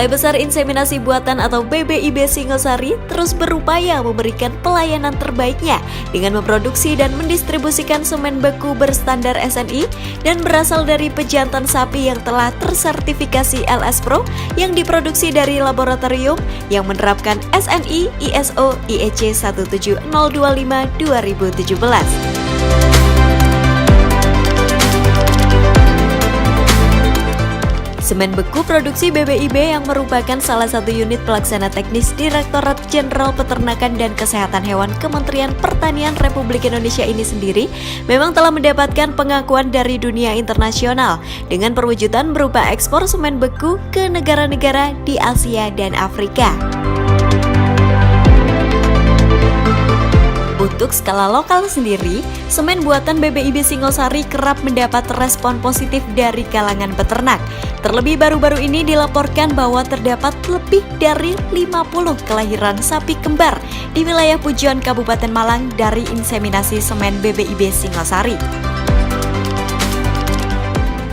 Balai Besar Inseminasi Buatan atau BBIB Singosari terus berupaya memberikan pelayanan terbaiknya dengan memproduksi dan mendistribusikan semen beku berstandar SNI dan berasal dari pejantan sapi yang telah tersertifikasi LS Pro yang diproduksi dari laboratorium yang menerapkan SNI ISO IEC 17025-2017. Semen beku produksi BBIB yang merupakan salah satu unit pelaksana teknis Direktorat Jenderal Peternakan dan Kesehatan Hewan Kementerian Pertanian Republik Indonesia ini sendiri memang telah mendapatkan pengakuan dari dunia internasional dengan perwujudan berupa ekspor semen beku ke negara-negara di Asia dan Afrika. Untuk skala lokal sendiri, semen buatan BBIB Singosari kerap mendapat respon positif dari kalangan peternak. Terlebih baru-baru ini dilaporkan bahwa terdapat lebih dari 50 kelahiran sapi kembar di wilayah Pujon, Kabupaten Malang dari inseminasi semen BBIB Singosari.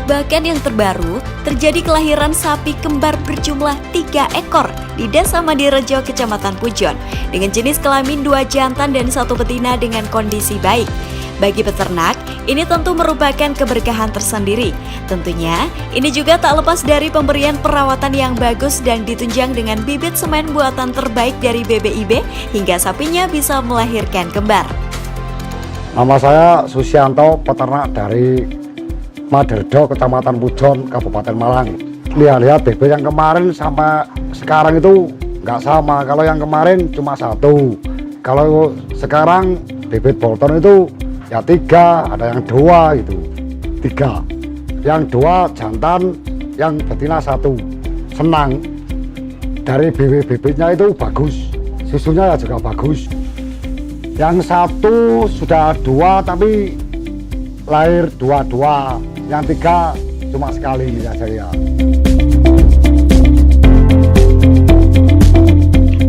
Bahkan yang terbaru, terjadi kelahiran sapi kembar berjumlah 3 ekor di Desa Madirejo, Kecamatan Pujon, dengan jenis kelamin 2 jantan dan 1 betina dengan kondisi baik. Bagi peternak, ini tentu merupakan keberkahan tersendiri. Tentunya, ini juga tak lepas dari pemberian perawatan yang bagus dan ditunjang dengan bibit semen buatan terbaik dari BBIB hingga sapinya bisa melahirkan kembar. Nama saya Susianto, peternak dari Madirejo, Kecamatan Pujon, Kabupaten Malang. Lihat-lihat BB yang kemarin sampai sekarang itu nggak sama. Kalau yang kemarin cuma 1. Kalau sekarang bibit Bolton itu ya 3, ada yang 2 itu 3. Yang 2 jantan, yang betina 1. Senang. Dari bibit-bibitnya itu bagus. Susunya ya juga bagus. Yang 1 sudah 2 tapi lahir 2. Yang 3 cuma sekali saja ya.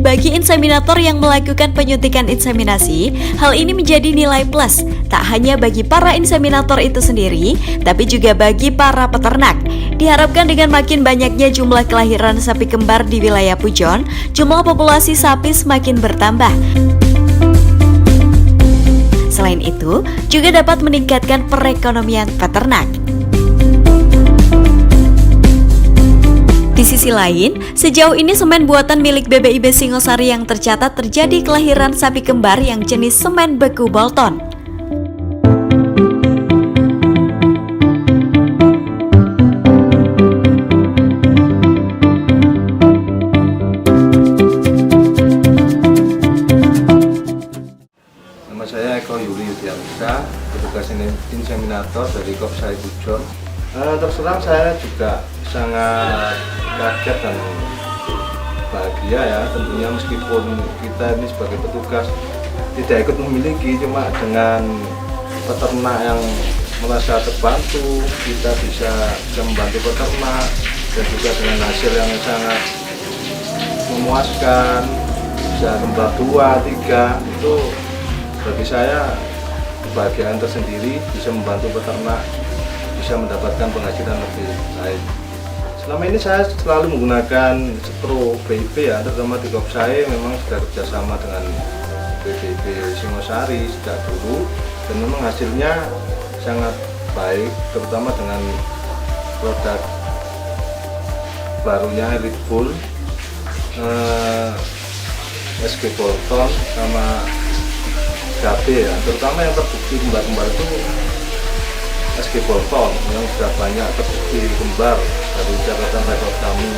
Bagi inseminator yang melakukan penyuntikan inseminasi, hal ini menjadi nilai plus, tak hanya bagi para inseminator itu sendiri, tapi juga bagi para peternak. Diharapkan dengan makin banyaknya jumlah kelahiran sapi kembar di wilayah Pujon, jumlah populasi sapi semakin bertambah. Selain itu, juga dapat meningkatkan perekonomian peternak. Di sisi lain, sejauh ini semen buatan milik BBIB Singosari yang tercatat terjadi kelahiran sapi kembar yang jenis semen beku Bolton. Nama saya Eko Yuli Yudiamsa, petugas inseminator dari Kopsai Pujon. Terus terang saya juga sangat kaget dan bahagia ya, tentunya meskipun kita ini sebagai petugas tidak ikut memiliki, cuma dengan peternak yang merasa terbantu, kita bisa membantu peternak dan juga dengan hasil yang sangat memuaskan, bisa kembar 2, 3, itu bagi saya kebahagiaan tersendiri, bisa membantu peternak, bisa mendapatkan penghasilan lebih baik. Selama ini saya selalu menggunakan Pro BIB ya, terutama di Kopsai memang sudah kerjasama dengan BBIB Singosari sejak dulu dan memang hasilnya sangat baik, terutama dengan produk barunya Elite Bull, SG Bolton sama KB ya, terutama yang terbukti kembar-kembar itu SG Bolton yang sudah banyak terbukti kembar dari catatan rekor kami,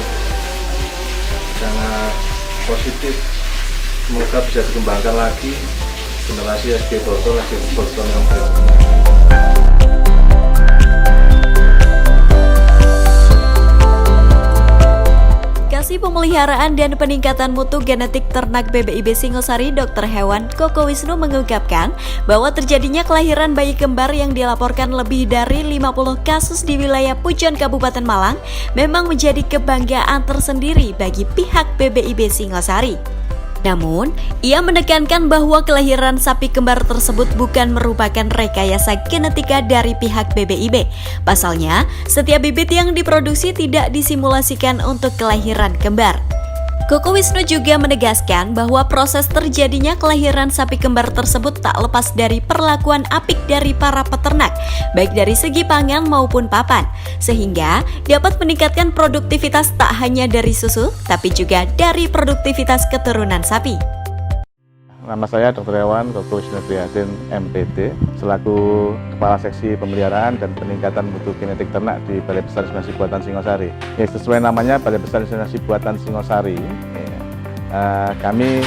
sangat positif. Semoga bisa dikembangkan lagi generasi SG Bolton yang berikutnya. Kasih Pemeliharaan dan Peningkatan Mutu Genetik Ternak BBIB Singosari Dr. Hewan Koko Wisnu mengungkapkan bahwa terjadinya kelahiran bayi kembar yang dilaporkan lebih dari 50 kasus di wilayah Pujon, Kabupaten Malang memang menjadi kebanggaan tersendiri bagi pihak BBIB Singosari. Namun, ia menekankan bahwa kelahiran sapi kembar tersebut bukan merupakan rekayasa genetika dari pihak BBIB. Pasalnya, setiap bibit yang diproduksi tidak disimulasikan untuk kelahiran kembar. Koko Wisnu juga menegaskan bahwa proses terjadinya kelahiran sapi kembar tersebut tak lepas dari perlakuan apik dari para peternak, baik dari segi pangan maupun papan, sehingga dapat meningkatkan produktivitas tak hanya dari susu, tapi juga dari produktivitas keturunan sapi. Nama saya Dr. Hewan Koko Wisnu Prihatin MPT, selaku Kepala Seksi Pemeliharaan dan Peningkatan Mutu Genetik Ternak di Balai Besar Inseminasi Buatan Singosari. Ya, sesuai namanya Balai Besar Inseminasi Buatan Singosari, kami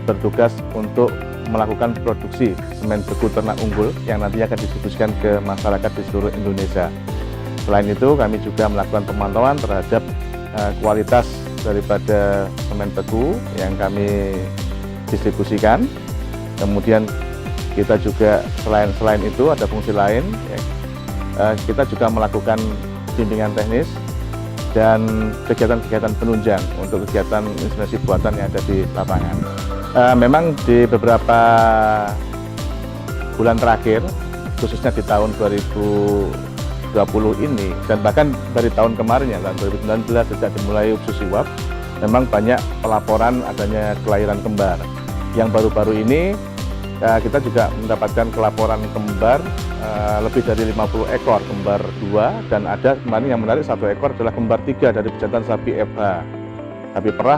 bertugas untuk melakukan produksi semen beku ternak unggul yang nantinya akan didistribusikan ke masyarakat di seluruh Indonesia. Selain itu, kami juga melakukan pemantauan terhadap kualitas daripada semen beku yang kami distribusikan. Kemudian kita juga selain itu ada fungsi lain, ya, kita juga melakukan bimbingan teknis dan kegiatan-kegiatan penunjang untuk kegiatan inseminasi buatan yang ada di lapangan. Memang di beberapa bulan terakhir, khususnya di tahun 2020 ini dan bahkan dari tahun kemarin ya, tahun 2019 sejak dimulai UPSUS SIWAP, memang banyak pelaporan adanya kelahiran kembar. Yang baru-baru ini kita juga mendapatkan pelaporan kembar lebih dari 50 ekor, kembar 2, dan ada kemarin yang menarik 1 ekor adalah kembar 3 dari pejantan sapi FH, sapi perah.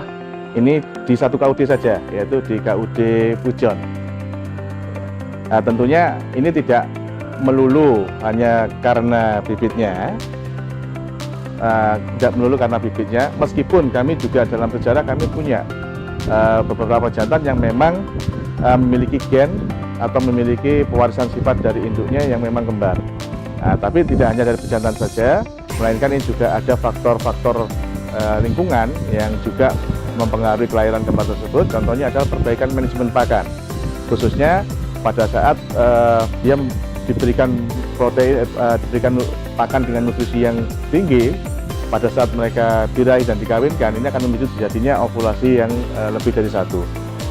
Ini di satu KUD saja, yaitu di KUD Pujon. Nah, tentunya ini tidak melulu hanya karena bibitnya, tidak melulu karena bibitnya, meskipun kami juga dalam sejarah kami punya beberapa jantan yang memang memiliki gen atau memiliki pewarisan sifat dari induknya yang memang kembar. Nah, tapi tidak hanya dari pejantan saja, melainkan ini juga ada faktor-faktor lingkungan yang juga mempengaruhi kelahiran kembar tersebut. Contohnya adalah perbaikan manajemen pakan, khususnya pada saat dia diberikan protein, diberikan pakan dengan nutrisi yang tinggi. Pada saat mereka diraih dan dikawinkan, ini akan memicu terjadinya ovulasi yang lebih dari 1.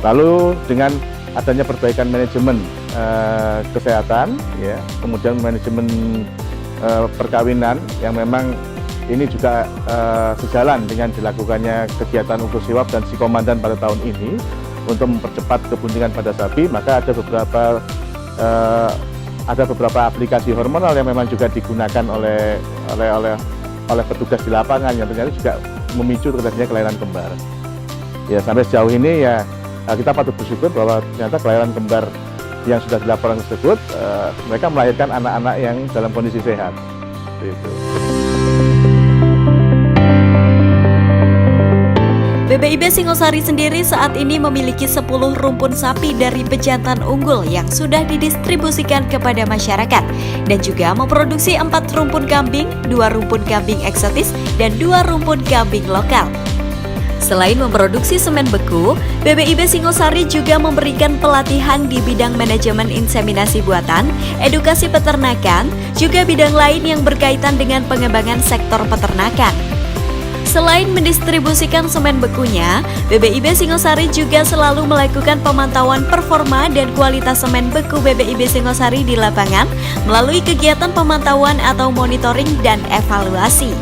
Lalu dengan adanya perbaikan manajemen kesehatan, ya, kemudian manajemen perkawinan yang memang ini juga sejalan dengan dilakukannya kegiatan UPSUS SIWAP dan Sikomandan pada tahun ini untuk mempercepat kebuntingan pada sapi, maka ada beberapa aplikasi hormonal yang memang juga digunakan oleh petugas di lapangan yang ternyata juga memicu terjadinya kelahiran kembar. Ya, sampai sejauh ini ya kita patut bersyukur bahwa ternyata kelahiran kembar yang sudah dilaporkan tersebut mereka melahirkan anak-anak yang dalam kondisi sehat. Gitu. BBIB Singosari sendiri saat ini memiliki 10 rumpun sapi dari pejantan unggul yang sudah didistribusikan kepada masyarakat dan juga memproduksi 4 rumpun kambing, 2 rumpun kambing eksotis, dan 2 rumpun kambing lokal. Selain memproduksi semen beku, BBIB Singosari juga memberikan pelatihan di bidang manajemen inseminasi buatan, edukasi peternakan, juga bidang lain yang berkaitan dengan pengembangan sektor peternakan. Selain mendistribusikan semen bekunya, BBIB Singosari juga selalu melakukan pemantauan performa dan kualitas semen beku BBIB Singosari di lapangan melalui kegiatan pemantauan atau monitoring dan evaluasi.